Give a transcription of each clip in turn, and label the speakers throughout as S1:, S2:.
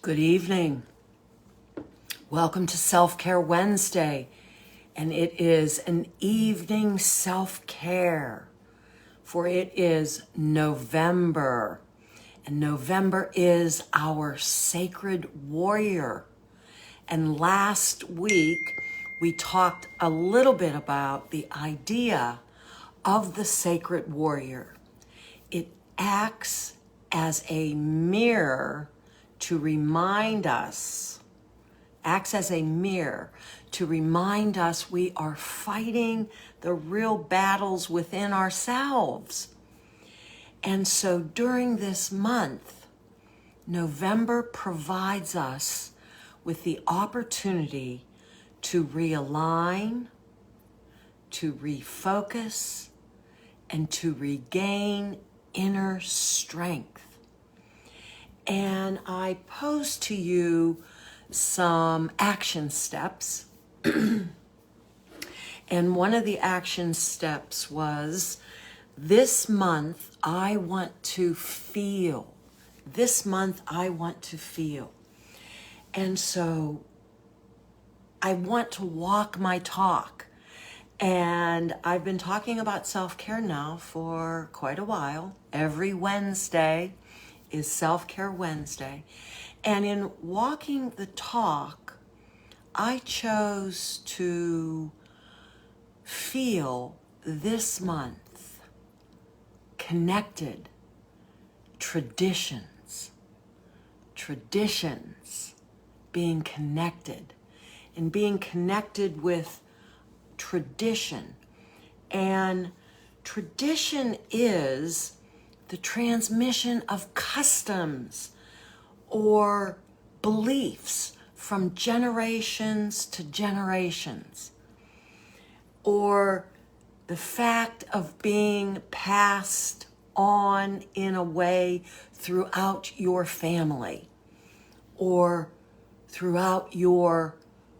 S1: Good evening. Welcome to Self-Care Wednesday, and it is an evening self-care, for it is November, and November is our sacred warrior. And last week, we talked a little bit about the idea of the sacred warrior. It acts as a mirror to remind us, we are fighting the real battles within ourselves. And so during this month, November provides us with the opportunity to realign, to refocus, and to regain inner strength. And I pose to you some action steps. And one of the action steps was, this month I want to feel. And so I want to walk my talk. And I've been talking about self-care now for quite a while. Every Wednesday is Self-Care Wednesday. And in walking the talk, I chose to feel this month connected traditions, being connected, and being connected with tradition. And tradition is the transmission of customs or beliefs from generations to generations, or the fact of being passed on in a way throughout your family or throughout your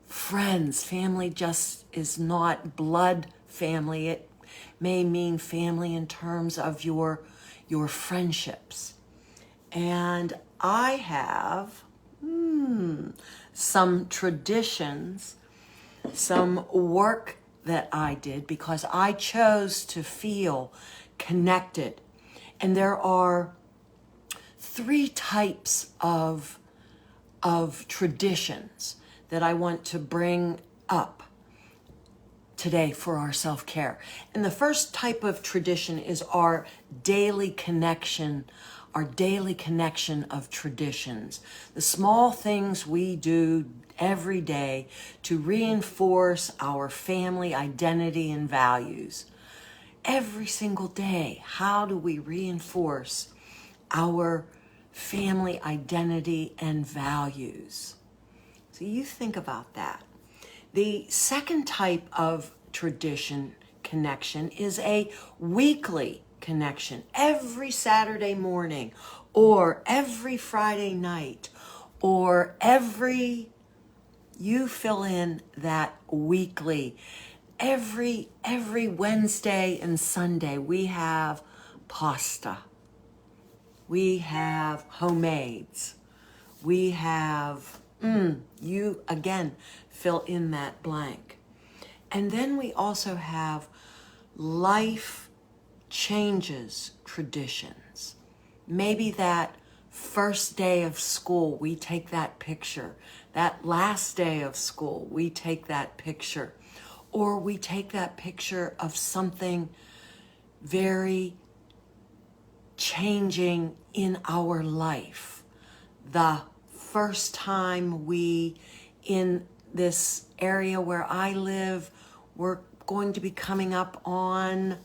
S1: friends. Family just is not blood family. It may mean family in terms of your friendships. And I have some traditions, some work that I did because I chose to feel connected. And there are three types of traditions that I want to bring up today for our self-care. And the first type of tradition is our daily connection of traditions. The small things we do every day to reinforce our family identity and values. Every single day, how do we reinforce our family identity and values? So you think about that. The second type of tradition connection is a weekly connection. Every Saturday morning or every Friday night or you fill in that weekly. Every Wednesday and Sunday we have pasta. We have homemades. We have you again fill in that blank. And then we also have life changes traditions. Maybe that first day of school, we take that picture. That last day of school, we take that picture. Or we take that picture of something very changing in our life. The first time in this area where I live, we're going to be coming up on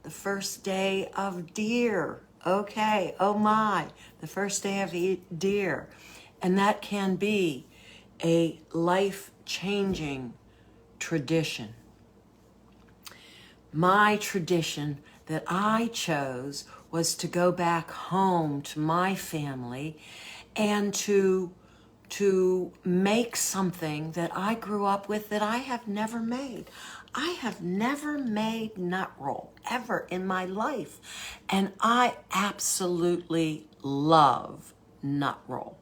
S1: the first day of deer. Okay, oh my, the first day of deer. And that can be a life-changing tradition. My tradition that I chose was to go back home to my family and to make something that I grew up with that I have never made. I have never made nut roll ever in my life. And I absolutely love nut roll.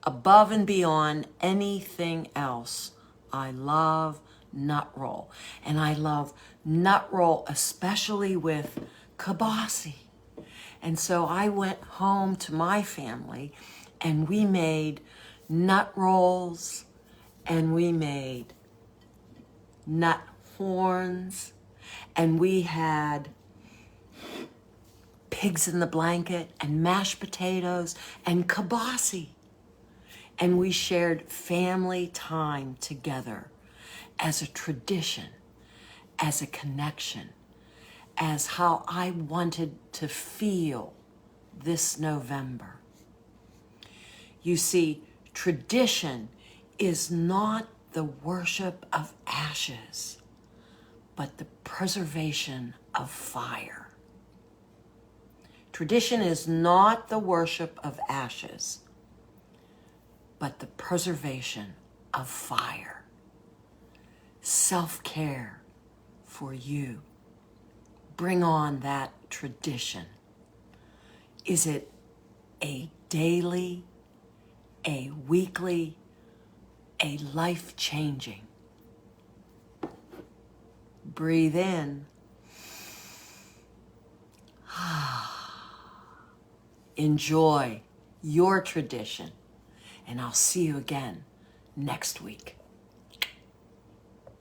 S1: above and beyond anything else, I love nut roll. And I love nut roll especially with kibasi. And so I went home to my family and we made nut rolls and we made nut horns and we had pigs in the blanket and mashed potatoes and kibasi. And we shared family time together as a tradition, as a connection, as how I wanted to feel this November. You see, tradition is not the worship of ashes, but the preservation of fire. Tradition is not the worship of ashes, but the preservation of fire. Self-care for you. Bring on that tradition. Is it a daily, a weekly, a life-changing? Breathe in. Enjoy your tradition. And I'll see you again next week.